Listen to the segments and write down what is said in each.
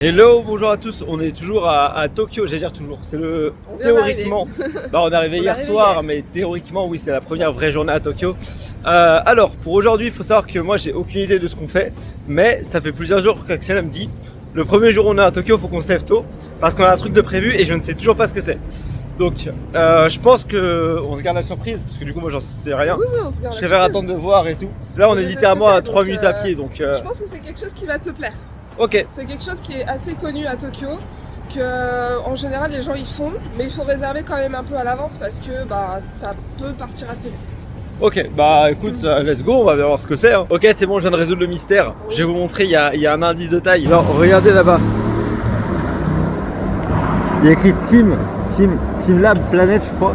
Hello, bonjour à tous, on est toujours à Tokyo, j'allais dire toujours, c'est le théoriquement, on est arrivé hier soir, mais théoriquement oui c'est la première vraie journée à Tokyo. Alors pour aujourd'hui il faut savoir que moi j'ai aucune idée de ce qu'on fait, mais ça fait plusieurs jours qu'Axel me dit le premier jour où on est à Tokyo il faut qu'on se lève tôt, parce qu'on a un truc de prévu et je ne sais toujours pas ce que c'est. Donc je pense qu'on se garde la surprise, parce que du coup moi j'en sais rien, oui, on se garde je préfère attendre de voir et tout. Là on est littéralement à 3 minutes à pied donc... Je pense que c'est quelque chose qui va te plaire. Ok. C'est quelque chose qui est assez connu à Tokyo, que en général les gens y font, mais il faut réserver quand même un peu à l'avance parce que ça peut partir assez vite. Ok, bah écoute, let's go, on va bien voir ce que c'est. Hein. Ok, c'est bon, je viens de résoudre le mystère. Oui. Je vais vous montrer, il y a un indice de taille. Alors, regardez là-bas. Il y a écrit Team Lab Planète, je crois.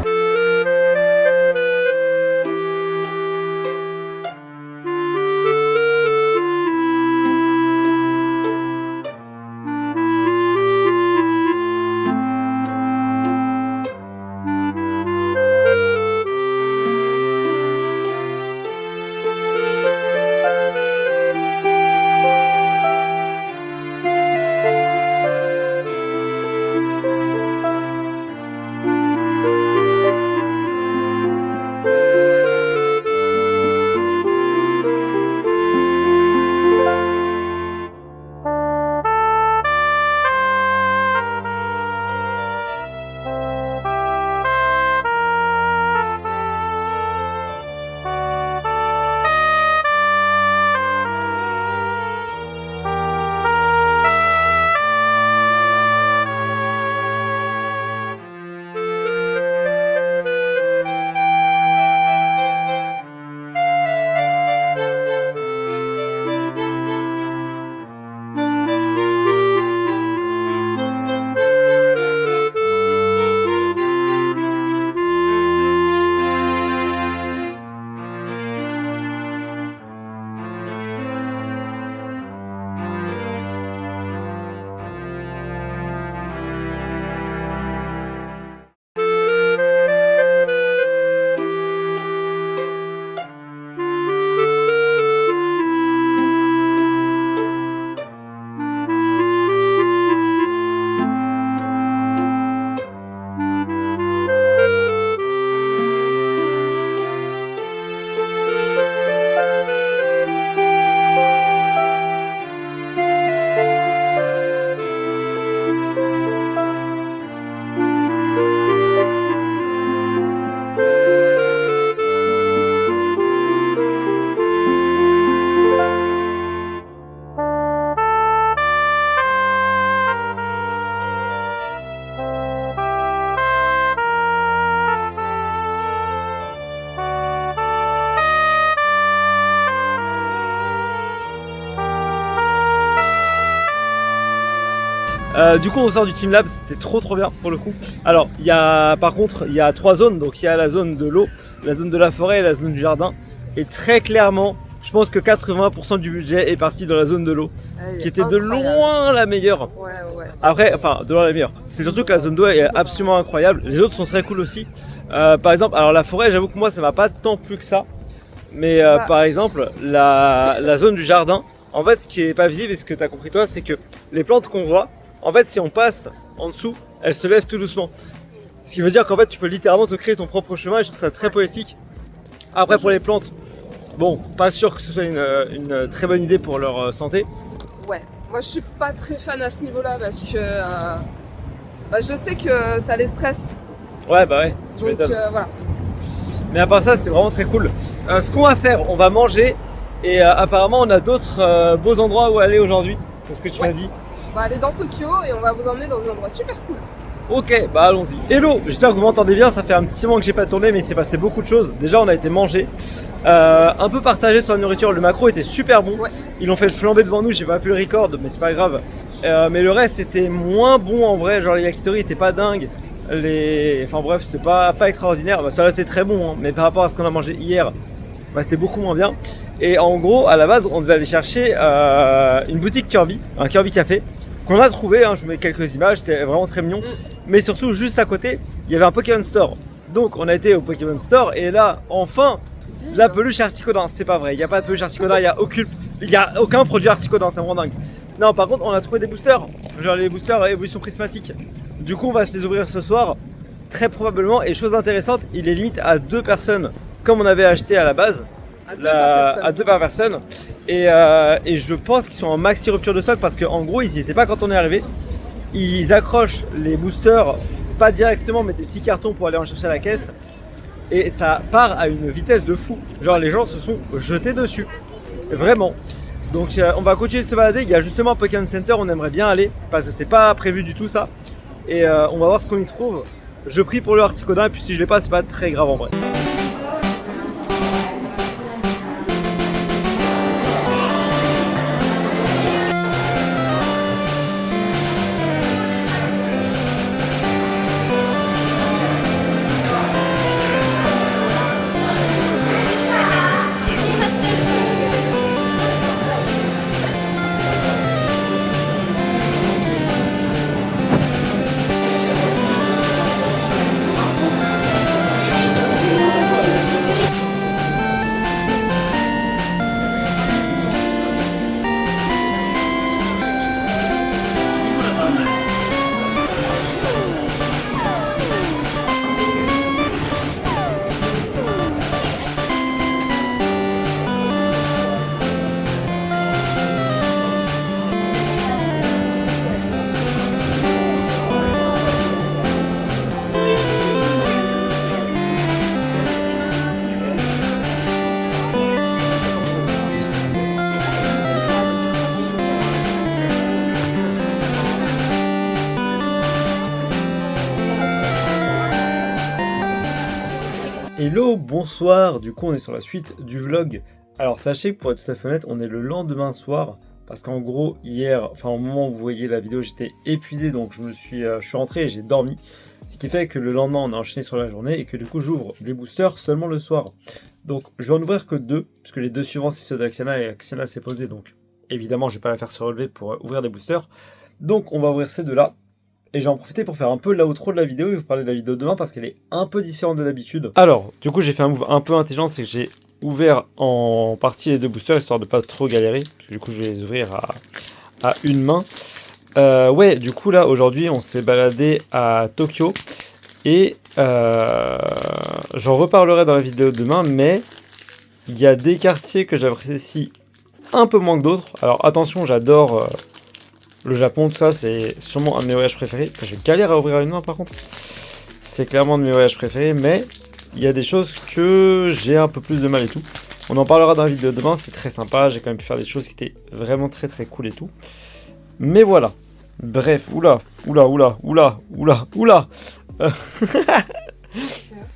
Du coup on sort du Team Lab, c'était trop bien pour le coup. Alors par contre il y a 3 zones, donc il y a la zone de l'eau, la zone de la forêt et la zone du jardin. Et très clairement, je pense que 80% du budget est parti dans la zone de l'eau, qui était de loin la meilleure. Ouais. Après, enfin de loin la meilleure. C'est surtout que la zone d'eau est absolument incroyable. Les autres sont très cool aussi. Par exemple, alors la forêt, j'avoue que moi ça m'a pas tant plu que ça. Mais par exemple, la zone du jardin, en fait ce qui est pas visible et ce que tu as compris toi, c'est que les plantes qu'on voit, en fait, si on passe en dessous, elles se lèvent tout doucement. Ce qui veut dire qu'en fait, tu peux littéralement te créer ton propre chemin et je trouve ça très poétique. Après, pour les plantes, bon, pas sûr que ce soit une très bonne idée pour leur santé. Ouais, moi je suis pas très fan à ce niveau-là parce que je sais que ça les stresse. Ouais, bah ouais. Donc voilà. Mais à part ça, c'était vraiment très cool. Ce qu'on va faire, on va manger et apparemment, on a d'autres beaux endroits où aller aujourd'hui. C'est ce que tu m'as dit. On va aller dans Tokyo et on va vous emmener dans un endroit super cool. Ok, bah allons-y. Hello, j'espère que vous m'entendez bien, ça fait un petit moment que j'ai pas tourné mais il s'est passé beaucoup de choses. Déjà on a été manger, un peu partagé sur la nourriture, le macro était super bon. Ouais. Ils l'ont fait le flambé devant nous, j'ai pas pu le record mais c'est pas grave. Mais le reste c'était moins bon en vrai, genre les yakitori étaient pas dingues. Enfin bref, c'était pas extraordinaire, ça là c'est très bon hein, mais par rapport à ce qu'on a mangé hier, c'était beaucoup moins bien. Et en gros, à la base, on devait aller chercher une boutique Kirby, un Kirby Café, qu'on a trouvé, hein, je vous mets quelques images, c'était vraiment très mignon. Mais surtout, juste à côté, il y avait un Pokémon Store. Donc, on a été au Pokémon Store et là, enfin, la peluche Articodin. C'est pas vrai, il n'y a pas de peluche Articodin, il n'y a aucun produit Articodin, c'est vraiment dingue. Non, par contre, on a trouvé des boosters. genre les boosters évolution prismatique. Du coup, on va se les ouvrir ce soir, très probablement. Et chose intéressante, il est limite à 2 personnes, comme on avait acheté à la base. À 2 par personne. Et je pense qu'ils sont en maxi rupture de stock parce qu'en gros, ils n'y étaient pas quand on est arrivé. Ils accrochent les boosters, pas directement, mais des petits cartons pour aller en chercher à la caisse. Et ça part à une vitesse de fou. Genre, les gens se sont jetés dessus. Vraiment. Donc, on va continuer de se balader. Il y a justement un Pokémon Center, on aimerait bien aller parce que c'était pas prévu du tout ça. Et on va voir ce qu'on y trouve. Je prie pour le Articodin, et puis si je l'ai pas, c'est pas très grave en vrai. Hello, bonsoir, du coup on est sur la suite du vlog. Alors sachez que pour être tout à fait honnête, on est le lendemain soir. Parce qu'en gros hier, enfin au moment où vous voyez la vidéo, j'étais épuisé. Donc je suis rentré et j'ai dormi. Ce qui fait que le lendemain on a enchaîné sur la journée. Et que du coup j'ouvre des boosters seulement le soir. Donc je vais en ouvrir que 2. Puisque les 2 suivants c'est ceux d'Axiana et Axiana s'est posé. Donc évidemment je vais pas la faire se relever pour ouvrir des boosters. Donc on va ouvrir ces 2 là. Et j'ai en profité pour faire un peu l'outro de la vidéo et vous parler de la vidéo demain parce qu'elle est un peu différente de d'habitude. Alors, du coup, j'ai fait un move un peu intelligent, c'est que j'ai ouvert en partie les 2 boosters histoire de pas trop galérer. Parce que du coup, je vais les ouvrir à une main. Ouais, du coup, là, aujourd'hui, on s'est baladé à Tokyo. Et j'en reparlerai dans la vidéo demain, mais il y a des quartiers que j'apprécie un peu moins que d'autres. Alors, attention, j'adore... le Japon, tout ça, c'est sûrement un de mes voyages préférés. Je galère à ouvrir une main par contre. C'est clairement un de mes voyages préférés, mais il y a des choses que j'ai un peu plus de mal et tout. On en parlera dans la vidéo demain, c'est très sympa. J'ai quand même pu faire des choses qui étaient vraiment très très cool et tout. Mais voilà. Bref, oula.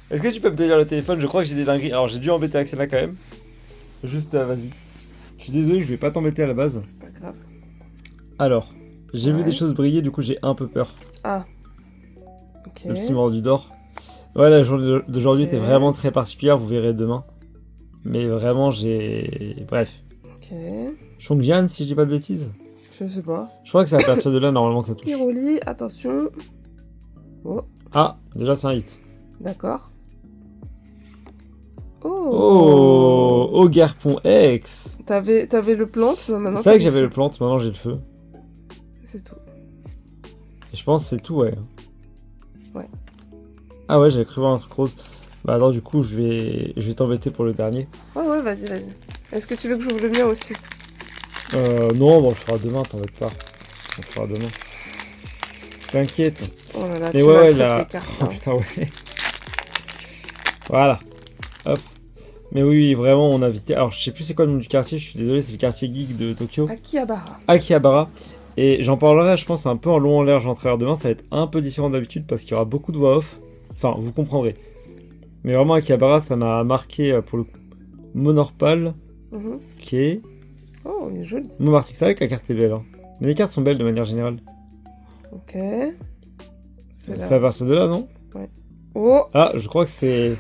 Est-ce que tu peux me tenir le téléphone? Je crois que j'ai des dingueries. Alors j'ai dû embêter Axela quand même. Juste, vas-y. Je suis désolé, je vais pas t'embêter à la base. C'est pas grave. Alors, j'ai vu des choses briller, du coup j'ai un peu peur. Ah. Ok. Le petit mordu d'or. Ouais, la journée d'aujourd'hui était vraiment très particulière, vous verrez demain. Mais vraiment, j'ai... Bref. Ok. Chongjian, si je dis pas de bêtises. Je sais pas. Je crois que c'est à partir de là, normalement, que ça touche. Piroli, attention. Oh. Ah, déjà c'est un hit. D'accord. Oh, Ogarpon X. T'avais le plante, maintenant. C'est vrai que j'avais le plante, maintenant j'ai le feu. C'est tout. Et je pense que c'est tout, ouais. Ouais. Ah ouais, j'avais cru voir un truc rose. Bah attends, du coup, je vais t'embêter pour le dernier. Ouais, vas-y. Est-ce que tu veux que j'ouvre le mien aussi? Non, bon, on le fera demain, t'embête pas. On le fera demain. T'inquiète. Oh là là, mais tu ouais, m'as là... les cartes. Oh putain, ouais. Voilà. Hop. Mais oui, vraiment, on a visité... Alors, je sais plus c'est quoi le nom du quartier, je suis désolé, c'est le quartier geek de Tokyo. Akihabara. Akihabara. Et j'en parlerai, je pense, un peu en long en l'air, j'en travers demain, ça va être un peu différent d'habitude parce qu'il y aura beaucoup de voix off. Enfin, vous comprendrez. Mais vraiment, Akihabara, ça m'a marqué pour le coup. Monorpal, qui est... Oh, il est joli. Momartic, c'est vrai que la carte est belle. Hein. Mais les cartes sont belles de manière générale. Ok. C'est à partir de là, non? Ouais. Oh! Ah, je crois que c'est...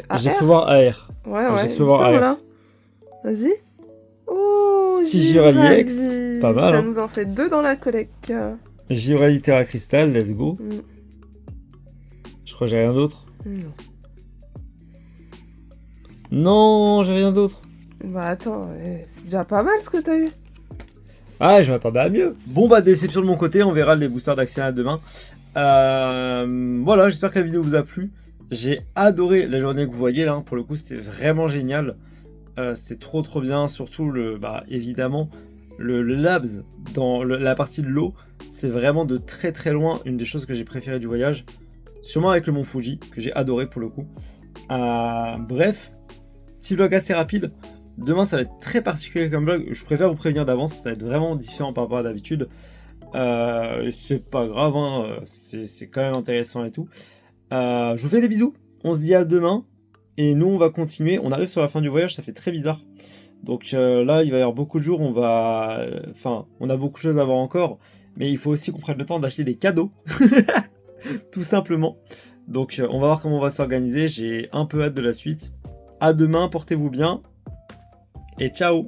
AR. J'ai cru voir AR. Ouais, j'ai cru voir AR. Là. Vas-y. Oh, Giraliex. Pas mal. Ça hein. nous en fait 2 dans la collecte. Girali Terra Crystal, let's go. Je crois que j'ai rien d'autre. Non. Non, j'ai rien d'autre. Bah attends, c'est déjà pas mal ce que t'as eu. Ah, je m'attendais à mieux. Bon bah déception de mon côté, on verra les boosters d'Axiana demain. Voilà, j'espère que la vidéo vous a plu. J'ai adoré la journée que vous voyez là, pour le coup c'était vraiment génial. C'était trop bien, surtout évidemment le labs dans la partie de l'eau, c'est vraiment de très loin une des choses que j'ai préférées du voyage. Sûrement avec le mont Fuji, que j'ai adoré pour le coup. Bref, petit vlog assez rapide. Demain ça va être très particulier comme vlog, je préfère vous prévenir d'avance, ça va être vraiment différent par rapport à d'habitude. C'est pas grave, hein, c'est quand même intéressant et tout. Je vous fais des bisous, on se dit à demain. Et nous on va continuer, on arrive sur la fin du voyage, ça fait très bizarre. Donc là il va y avoir beaucoup de jours, on a beaucoup de choses à voir encore. Mais il faut aussi qu'on prenne le temps d'acheter des cadeaux. Tout simplement. Donc on va voir comment on va s'organiser, j'ai un peu hâte de la suite. À demain, portez-vous bien. Et ciao!